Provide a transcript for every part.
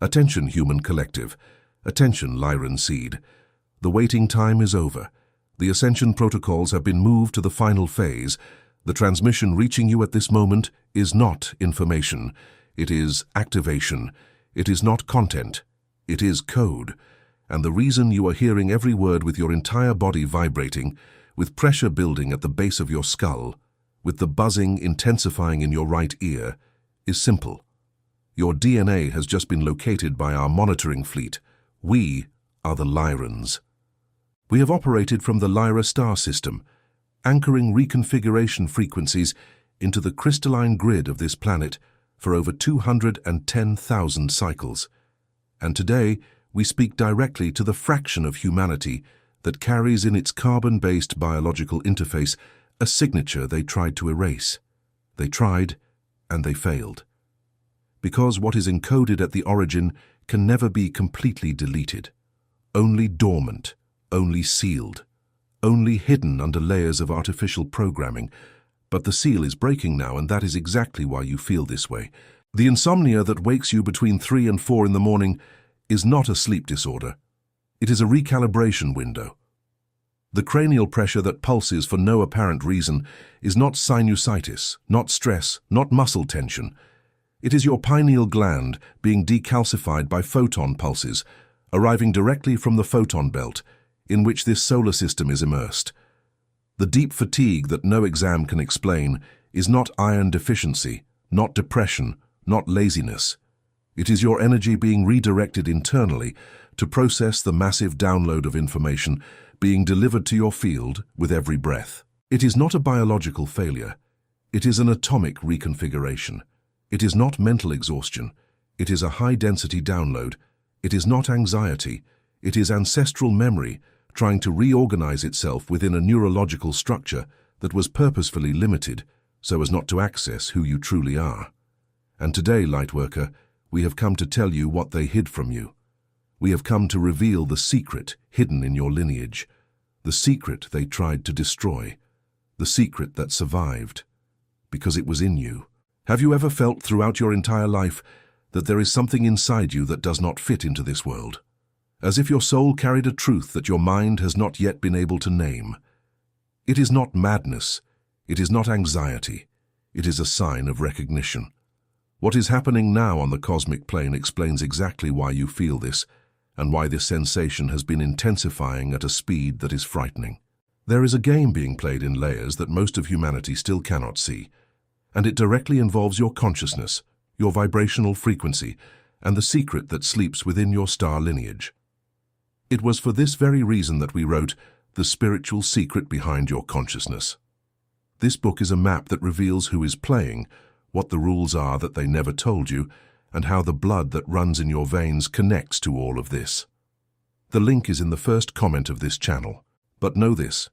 Attention, human collective. Attention, Lyran seed. The waiting time is over. The ascension protocols have been moved to the final phase. The transmission reaching you at this moment is not information. It is activation. It is not content. It is code. And the reason you are hearing every word with your entire body vibrating, with pressure building at the base of your skull, with the buzzing intensifying in your right ear, is simple. Your DNA has just been located by our monitoring fleet. We are the Lyrans. We have operated from the Lyra star system, anchoring reconfiguration frequencies into the crystalline grid of this planet for over 210,000 cycles. And today, we speak directly to the fraction of humanity that carries in its carbon-based biological interface a signature they tried to erase. They tried, and they failed. Because what is encoded at the origin can never be completely deleted, only dormant, only sealed, only hidden under layers of artificial programming. But the seal is breaking now, and that is exactly why you feel this way. The insomnia that wakes you between 3 and 4 in the morning is not a sleep disorder. It is a recalibration window. The cranial pressure that pulses for no apparent reason is not sinusitis, not stress, not muscle tension. It is your pineal gland being decalcified by photon pulses, arriving directly from the photon belt in which this solar system is immersed. The deep fatigue that no exam can explain is not iron deficiency, not depression, not laziness. It is your energy being redirected internally to process the massive download of information being delivered to your field with every breath. It is not a biological failure. It is an atomic reconfiguration. It is not mental exhaustion. It is a high-density download. It is not anxiety. It is ancestral memory trying to reorganize itself within a neurological structure that was purposefully limited so as not to access who you truly are. And today, Lightworker, we have come to tell you what they hid from you. We have come to reveal the secret hidden in your lineage, the secret they tried to destroy, the secret that survived, because it was in you. Have you ever felt throughout your entire life that there is something inside you that does not fit into this world? As if your soul carried a truth that your mind has not yet been able to name. It is not madness. It is not anxiety. It is a sign of recognition. What is happening now on the cosmic plane explains exactly why you feel this, and why this sensation has been intensifying at a speed that is frightening. There is a game being played in layers that most of humanity still cannot see, and it directly involves your consciousness, your vibrational frequency, and the secret that sleeps within your star lineage. It was for this very reason that we wrote The Spiritual Secret Behind Your Consciousness. This book is a map that reveals who is playing, what the rules are that they never told you, and how the blood that runs in your veins connects to all of this. The link is in the first comment of this channel. But know this.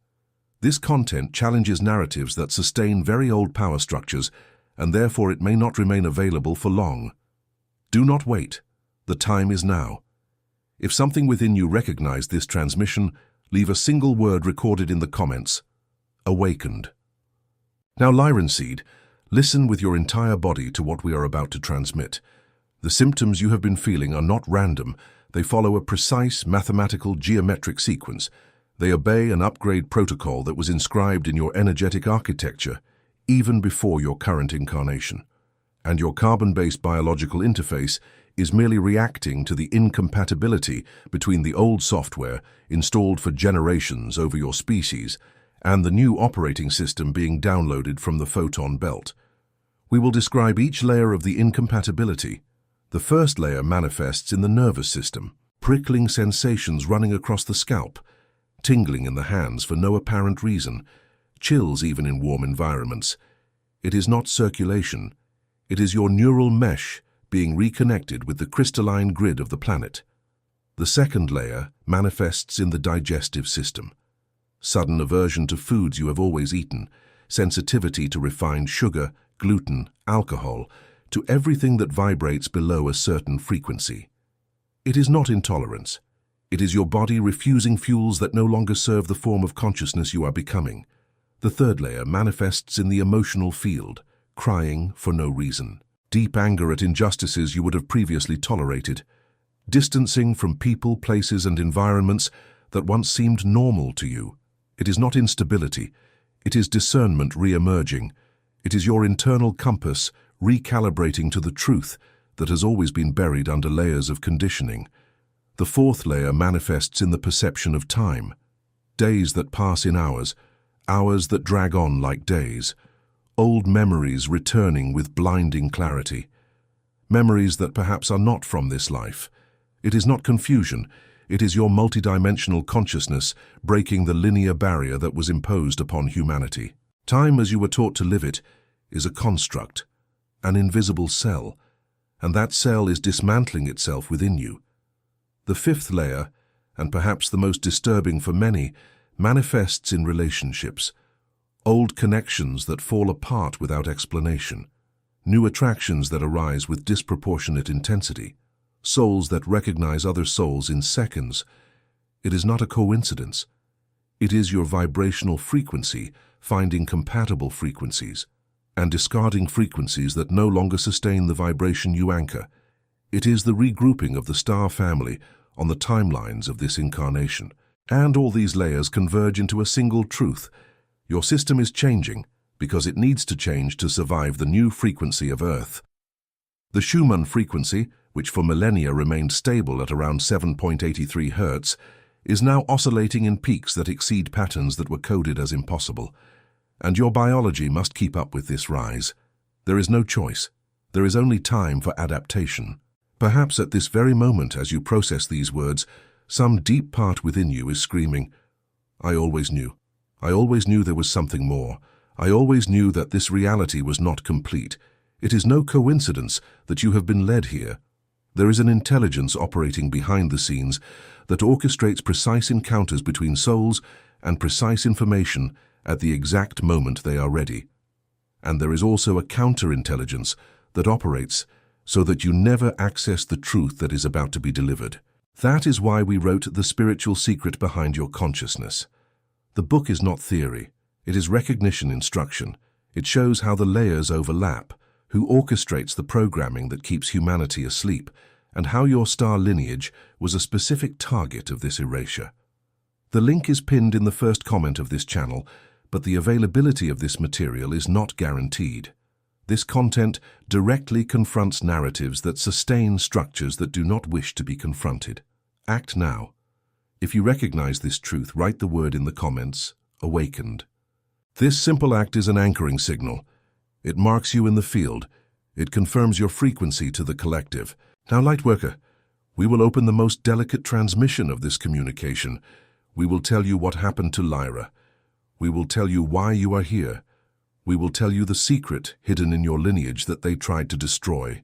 This content challenges narratives that sustain very old power structures, and therefore it may not remain available for long. Do not wait. The time is now. If something within you recognized this transmission, leave a single word recorded in the comments. Awakened. Now, Lyran seed, listen with your entire body to what we are about to transmit. The symptoms you have been feeling are not random. They follow a precise mathematical geometric sequence. They obey an upgrade protocol that was inscribed in your energetic architecture even before your current incarnation. And your carbon-based biological interface is merely reacting to the incompatibility between the old software installed for generations over your species and the new operating system being downloaded from the photon belt. We will describe each layer of the incompatibility. The first layer manifests in the nervous system, prickling sensations running across the scalp, tingling in the hands for no apparent reason, chills even in warm environments. It is not circulation. It is your neural mesh being reconnected with the crystalline grid of the planet. The second layer manifests in the digestive system. Sudden aversion to foods you have always eaten, sensitivity to refined sugar, gluten, alcohol, to everything that vibrates below a certain frequency. It is not intolerance. It is your body refusing fuels that no longer serve the form of consciousness you are becoming. The third layer manifests in the emotional field, crying for no reason. Deep anger at injustices you would have previously tolerated, distancing from people, places, and environments that once seemed normal to you. It is not instability. It is discernment re-emerging. It is your internal compass recalibrating to the truth that has always been buried under layers of conditioning. The fourth layer manifests in the perception of time. Days that pass in hours, hours that drag on like days. Old memories returning with blinding clarity. Memories that perhaps are not from this life. It is not confusion. It is your multidimensional consciousness breaking the linear barrier that was imposed upon humanity. Time, as you were taught to live it, is a construct, an invisible cell, and that cell is dismantling itself within you. The fifth layer, and perhaps the most disturbing for many, manifests in relationships. Old connections that fall apart without explanation. New attractions that arise with disproportionate intensity. Souls that recognize other souls in seconds. It is not a coincidence. It is your vibrational frequency finding compatible frequencies and discarding frequencies that no longer sustain the vibration you anchor. It is the regrouping of the star family on the timelines of this incarnation. And all these layers converge into a single truth. Your system is changing because it needs to change to survive the new frequency of Earth. The Schumann frequency, which for millennia remained stable at around 7.83 Hz, is now oscillating in peaks that exceed patterns that were coded as impossible. And your biology must keep up with this rise. There is no choice. There is only time for adaptation. Perhaps at this very moment, as you process these words, some deep part within you is screaming, "I always knew. I always knew there was something more. I always knew that this reality was not complete. It is no coincidence that you have been led here. There is an intelligence operating behind the scenes that orchestrates precise encounters between souls and precise information at the exact moment they are ready. And there is also a counterintelligence that operates so that you never access the truth that is about to be delivered. That is why we wrote The Spiritual Secret Behind Your Consciousness. The book is not theory. It is recognition instruction. It shows how the layers overlap, who orchestrates the programming that keeps humanity asleep, and how your star lineage was a specific target of this erasure. The link is pinned in the first comment of this channel, but the availability of this material is not guaranteed. This content directly confronts narratives that sustain structures that do not wish to be confronted. Act now. If you recognize this truth, write the word in the comments, awakened. This simple act is an anchoring signal. It marks you in the field. It confirms your frequency to the collective. Now, Lightworker, we will open the most delicate transmission of this communication. We will tell you what happened to Lyra. We will tell you why you are here. We will tell you the secret hidden in your lineage that they tried to destroy.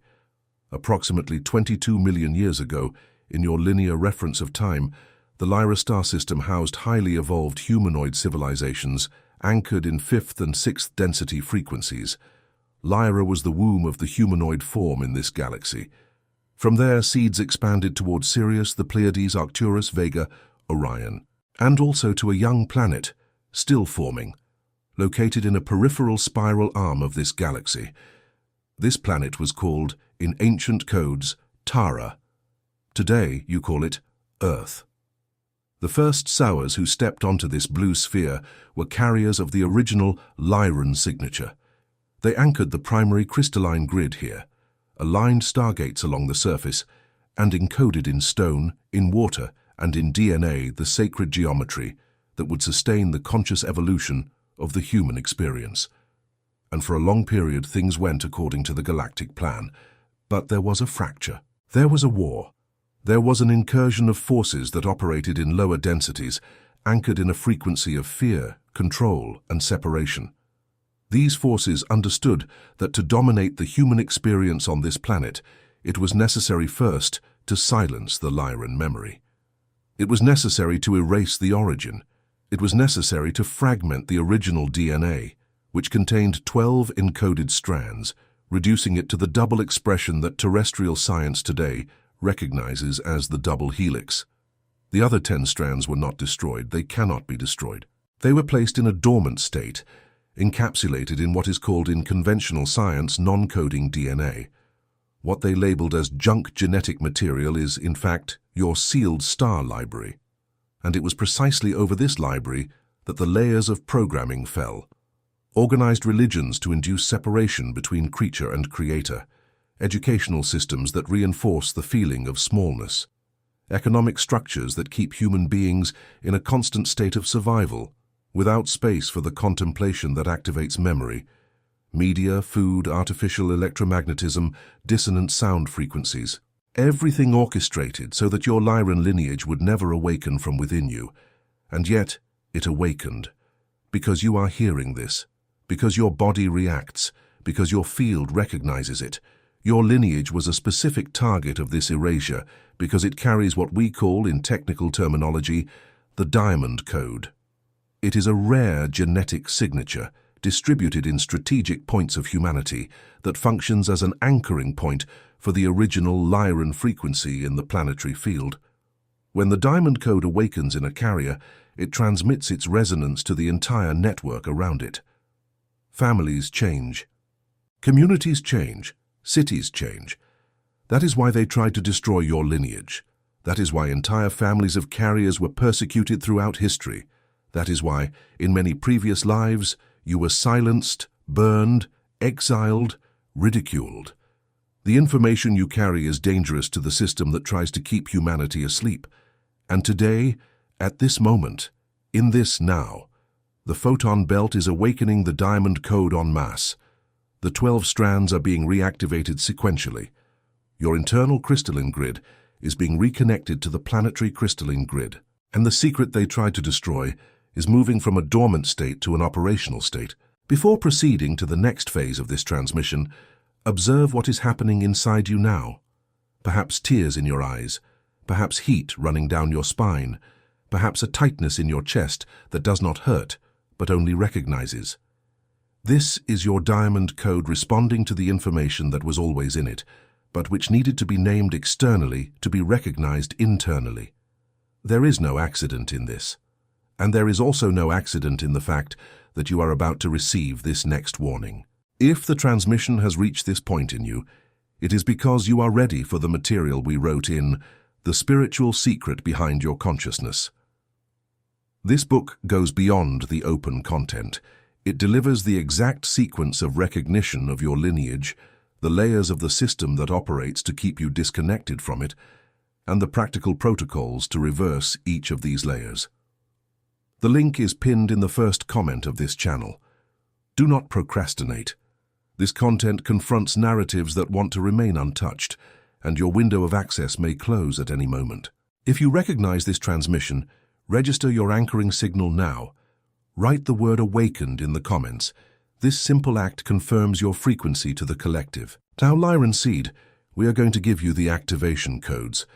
Approximately 22 million years ago, in your linear reference of time, the Lyra star system housed highly evolved humanoid civilizations anchored in 5th and 6th density frequencies. Lyra was the womb of the humanoid form in this galaxy. From there, seeds expanded toward Sirius, the Pleiades, Arcturus, Vega, Orion, and also to a young planet, still forming, located in a peripheral spiral arm of this galaxy. This planet was called, in ancient codes, Tara. Today, you call it Earth. The first Sowers who stepped onto this blue sphere were carriers of the original Lyran signature. They anchored the primary crystalline grid here, aligned stargates along the surface, and encoded in stone, in water, and in DNA the sacred geometry that would sustain the conscious evolution of the human experience. And for a long period things went according to the galactic plan. But there was a fracture. There was a war. There was an incursion of forces that operated in lower densities, anchored in a frequency of fear, control, and separation. These forces understood that to dominate the human experience on this planet, it was necessary first to silence the Lyran memory. It was necessary to erase the origin. It was necessary to fragment the original DNA, which contained 12 encoded strands, reducing it to the double expression that terrestrial science today recognizes as the double helix. The other 10 strands were not destroyed. They cannot be destroyed. They were placed in a dormant state, encapsulated in what is called in conventional science non-coding DNA. What they labeled as junk genetic material is, in fact, your sealed star library. And it was precisely over this library that the layers of programming fell. Organized religions to induce separation between creature and creator, educational systems that reinforce the feeling of smallness, economic structures that keep human beings in a constant state of survival, without space for the contemplation that activates memory, media, food, artificial electromagnetism, dissonant sound frequencies. Everything orchestrated so that your Lyran lineage would never awaken from within you. And yet, it awakened. Because you are hearing this. Because your body reacts. Because your field recognizes it. Your lineage was a specific target of this erasure because it carries what we call, in technical terminology, the diamond code. It is a rare genetic signature distributed in strategic points of humanity that functions as an anchoring point for the original Lyran frequency in the planetary field. When the diamond code awakens in a carrier, it transmits its resonance to the entire network around it. Families change. Communities change. Cities change. That is why they tried to destroy your lineage. That is why entire families of carriers were persecuted throughout history. That is why, in many previous lives, you were silenced, burned, exiled, ridiculed. The information you carry is dangerous to the system that tries to keep humanity asleep. And today, at this moment, in this now, the photon belt is awakening the diamond code en masse. The 12 strands are being reactivated sequentially. Your internal crystalline grid is being reconnected to the planetary crystalline grid. And the secret they tried to destroy is moving from a dormant state to an operational state. Before proceeding to the next phase of this transmission, observe what is happening inside you now. Perhaps tears in your eyes, perhaps heat running down your spine, perhaps a tightness in your chest that does not hurt, but only recognizes. This is your diamond code responding to the information that was always in it, but which needed to be named externally to be recognized internally. There is no accident in this. And there is also no accident in the fact that you are about to receive this next warning. If the transmission has reached this point in you, it is because you are ready for the material we wrote in The Spiritual Secret Behind Your Consciousness. This book goes beyond the open content. It delivers the exact sequence of recognition of your lineage, the layers of the system that operates to keep you disconnected from it, and the practical protocols to reverse each of these layers. The link is pinned in the first comment of this channel. Do not procrastinate. This content confronts narratives that want to remain untouched, and your window of access may close at any moment. If you recognize this transmission, register your anchoring signal now. Write the word awakened in the comments. This simple act confirms your frequency to the collective. Now, Lyran Seed, we are going to give you the activation codes.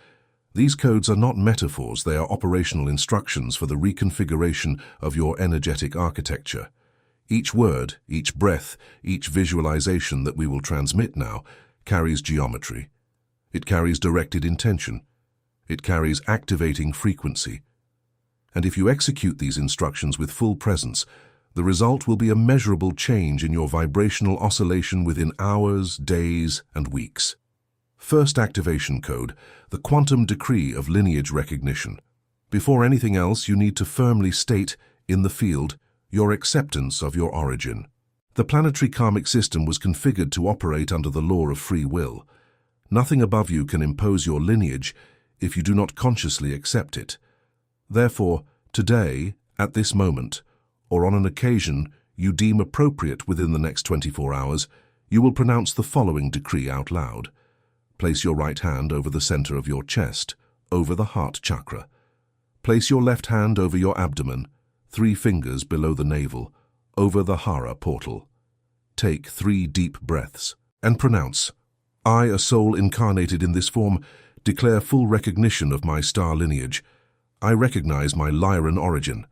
These codes are not metaphors, they are operational instructions for the reconfiguration of your energetic architecture. Each word, each breath, each visualization that we will transmit now carries geometry. It carries directed intention. It carries activating frequency. And if you execute these instructions with full presence, the result will be a measurable change in your vibrational oscillation within hours, days, and weeks. First activation code, the quantum decree of lineage recognition. Before anything else, you need to firmly state, in the field, your acceptance of your origin. The planetary karmic system was configured to operate under the law of free will. Nothing above you can impose your lineage if you do not consciously accept it. Therefore, today, at this moment, or on an occasion you deem appropriate within the next 24 hours, you will pronounce the following decree out loud. Place your right hand over the center of your chest, over the heart chakra. Place your left hand over your abdomen, 3 fingers below the navel, over the Hara portal. Take 3 deep breaths and pronounce, I, a soul incarnated in this form, declare full recognition of my star lineage. I recognize my Lyran origin.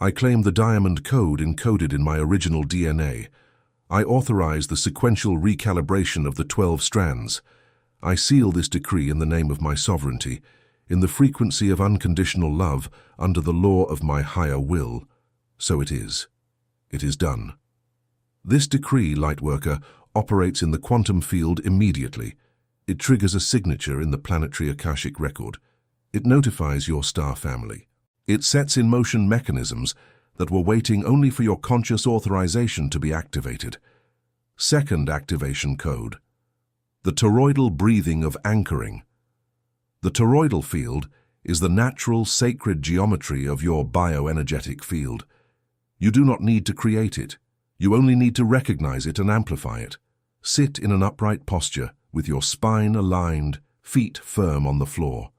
I claim the diamond code encoded in my original DNA. I authorize the sequential recalibration of the 12 strands. I seal this decree in the name of my sovereignty, in the frequency of unconditional love, under the law of my higher will. So it is. It is done. This decree, Lightworker, operates in the quantum field immediately. It triggers a signature in the planetary Akashic record. It notifies your star family. It sets in motion mechanisms that were waiting only for your conscious authorization to be activated. Second activation code. The toroidal breathing of anchoring. The toroidal field is the natural sacred geometry of your bioenergetic field. You do not need to create it. You only need to recognize it and amplify it. Sit in an upright posture with your spine aligned, feet firm on the floor.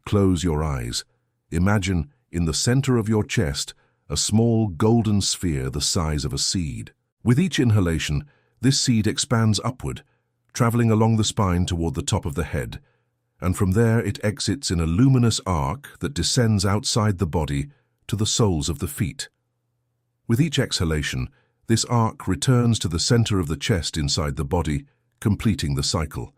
Close your eyes. Imagine, in the center of your chest, a small golden sphere the size of a seed. With each inhalation, this seed expands upward, traveling along the spine toward the top of the head, and from there it exits in a luminous arc that descends outside the body to the soles of the feet. With each exhalation, this arc returns to the center of the chest inside the body, completing the cycle.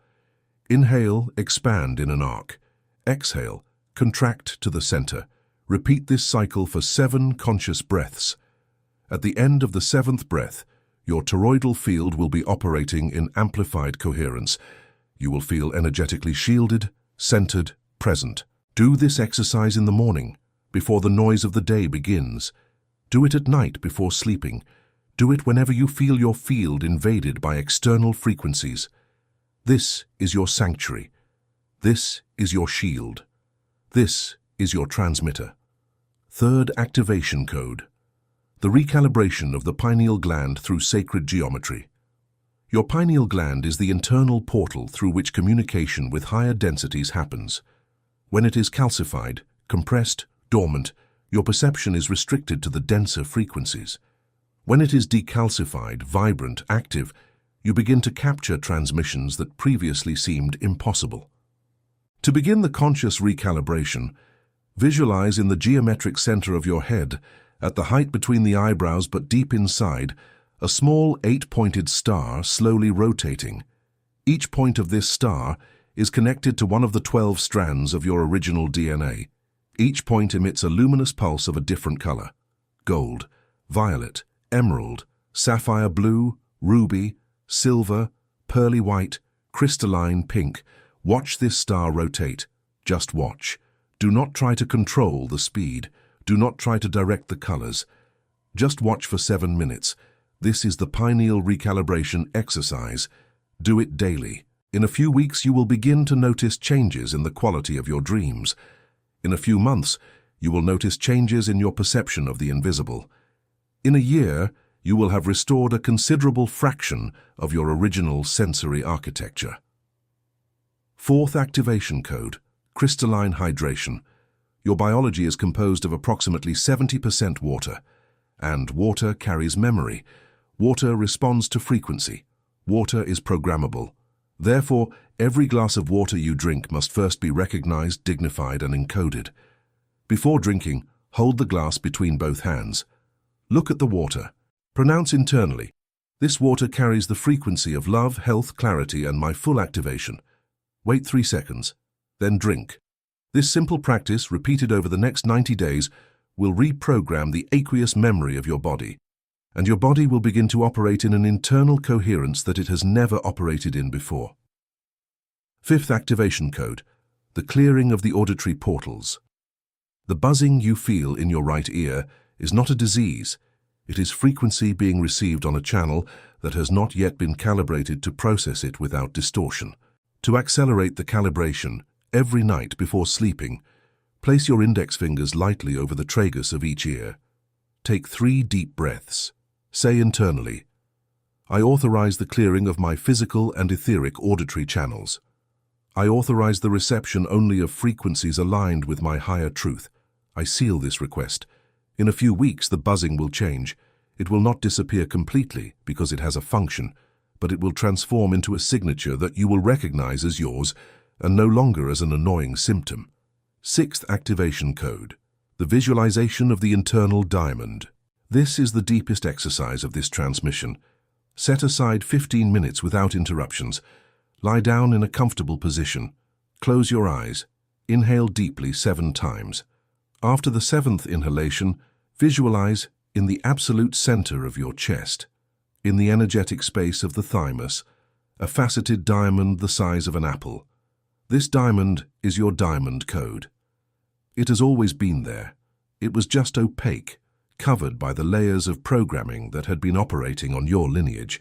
Inhale, expand in an arc. Exhale, contract to the center. Repeat this cycle for 7 conscious breaths. At the end of the 7th breath, your toroidal field will be operating in amplified coherence. You will feel energetically shielded, centered, present. Do this exercise in the morning, before the noise of the day begins. Do it at night before sleeping. Do it whenever you feel your field invaded by external frequencies. This is your sanctuary. This is your shield. This is your transmitter. Third activation code. The recalibration of the pineal gland through sacred geometry. Your pineal gland is the internal portal through which communication with higher densities happens. When it is calcified, compressed, dormant, your perception is restricted to the denser frequencies. When it is decalcified, vibrant, active, you begin to capture transmissions that previously seemed impossible. To begin the conscious recalibration, visualize in the geometric center of your head, at the height between the eyebrows but deep inside, a small 8-pointed star slowly rotating. Each point of this star is connected to one of the 12 strands of your original DNA. Each point emits a luminous pulse of a different color: gold, violet, emerald, sapphire blue, ruby, silver, pearly white, crystalline pink. Watch this star rotate. Just watch. Do not try to control the speed. Do not try to direct the colors. Just watch for 7 minutes. This is the pineal recalibration exercise. Do it daily. In a few weeks, you will begin to notice changes in the quality of your dreams. In a few months, you will notice changes in your perception of the invisible. In a year, you will have restored a considerable fraction of your original sensory architecture. Fourth activation code, crystalline hydration. Your biology is composed of approximately 70% water, and water carries memory. Water responds to frequency. Water is programmable. Therefore, every glass of water you drink must first be recognized, dignified, and encoded. Before drinking, hold the glass between both hands. Look at the water. Pronounce internally, "This water carries the frequency of love, health, clarity, and my full activation." Wait 3 seconds, then drink. This simple practice, repeated over the next 90 days, will reprogram the aqueous memory of your body, and your body will begin to operate in an internal coherence that it has never operated in before. Fifth activation code, the clearing of the auditory portals. The buzzing you feel in your right ear is not a disease. It is frequency being received on a channel that has not yet been calibrated to process it without distortion. To accelerate the calibration, every night before sleeping, place your index fingers lightly over the tragus of each ear. Take 3 deep breaths. Say internally, "I authorize the clearing of my physical and etheric auditory channels. I authorize the reception only of frequencies aligned with my higher truth. I seal this request. In a few weeks, the buzzing will change. It will not disappear completely because it has a function, but it will transform into a signature that you will recognize as yours and no longer as an annoying symptom." Sixth activation code, the visualization of the internal diamond. This is the deepest exercise of this transmission. Set aside 15 minutes without interruptions. Lie down in a comfortable position. Close your eyes. Inhale deeply 7 times. After the 7th inhalation, visualize in the absolute center of your chest, in the energetic space of the thymus, a faceted diamond the size of an apple. This diamond is your diamond code. It has always been there. It was just opaque, covered by the layers of programming that had been operating on your lineage.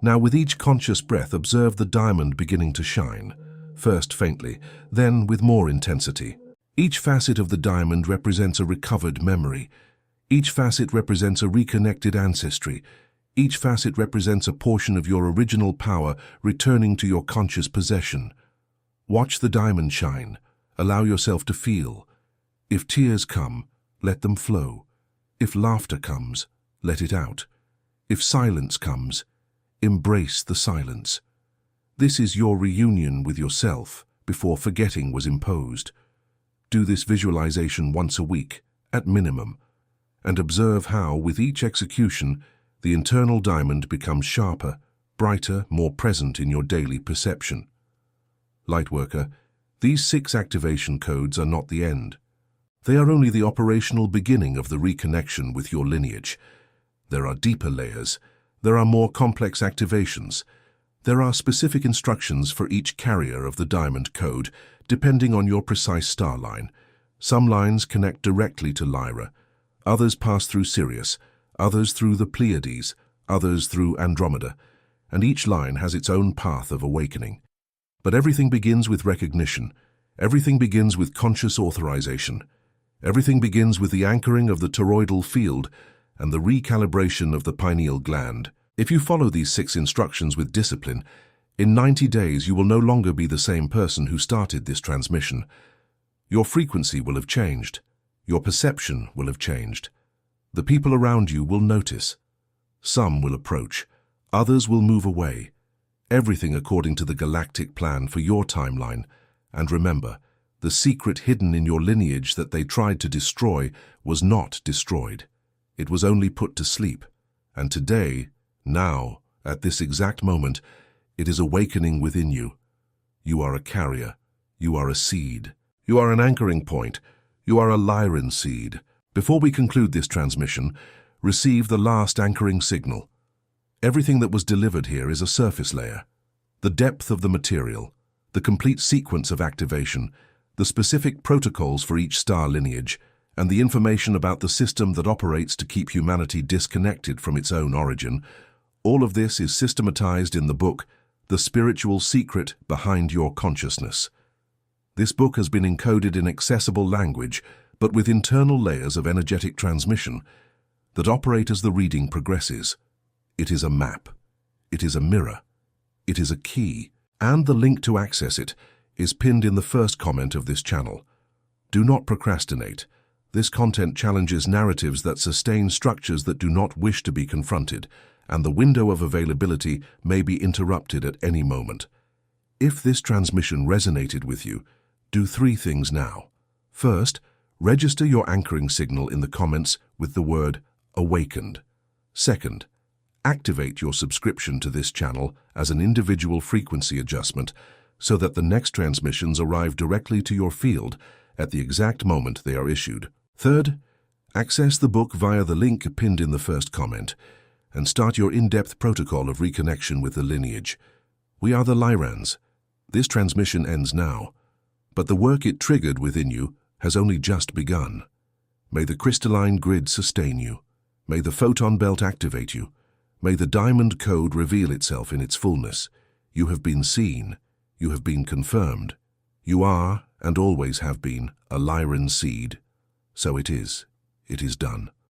Now, with each conscious breath, observe the diamond beginning to shine, first faintly, then with more intensity. Each facet of the diamond represents a recovered memory. Each facet represents a reconnected ancestry. Each facet represents a portion of your original power returning to your conscious possession. Watch the diamond shine. Allow yourself to feel. If tears come, let them flow. If laughter comes, let it out. If silence comes, embrace the silence. This is your reunion with yourself before forgetting was imposed. Do this visualization once a week, at minimum, and observe how, with each execution, the internal diamond becomes sharper, brighter, more present in your daily perception. Lightworker, these 6 activation codes are not the end. They are only the operational beginning of the reconnection with your lineage. There are deeper layers. There are more complex activations. There are specific instructions for each carrier of the diamond code, depending on your precise star line. Some lines connect directly to Lyra, others pass through Sirius, others through the Pleiades, others through Andromeda, and each line has its own path of awakening. But everything begins with recognition. Everything begins with conscious authorization. Everything begins with the anchoring of the toroidal field and the recalibration of the pineal gland. If you follow these 6 instructions with discipline, in 90 days you will no longer be the same person who started this transmission. Your frequency will have changed. Your perception will have changed. The people around you will notice. Some will approach. Others will move away. Everything according to the galactic plan for your timeline. And remember, the secret hidden in your lineage that they tried to destroy was not destroyed. It was only put to sleep. And today, now, at this exact moment, it is awakening within you. You are a carrier. You are a seed. You are an anchoring point. You are a Lyran seed. Before we conclude this transmission, receive the last anchoring signal. Everything that was delivered here is a surface layer. The depth of the material, the complete sequence of activation, the specific protocols for each star lineage, and the information about the system that operates to keep humanity disconnected from its own origin, all of this is systematized in the book, The Spiritual Secret Behind Your Consciousness. This book has been encoded in accessible language, but with internal layers of energetic transmission that operate as the reading progresses. It is a map. It is a mirror. It is a key, and the link to access it is pinned in the first comment of this channel. Do not procrastinate. This content challenges narratives that sustain structures that do not wish to be confronted, and the window of availability may be interrupted at any moment. If this transmission resonated with you, do 3 things now. First, register your anchoring signal in the comments with the word awakened. Second, activate your subscription to this channel as an individual frequency adjustment so that the next transmissions arrive directly to your field at the exact moment they are issued. Third, access the book via the link pinned in the first comment and start your in-depth protocol of reconnection with the lineage. We are the Lyrans. This transmission ends now, but the work it triggered within you has only just begun. May the crystalline grid sustain you. May the photon belt activate you. May the diamond code reveal itself in its fullness. You have been seen. You have been confirmed. You are, and always have been, a Lyran seed. So it is. It is done.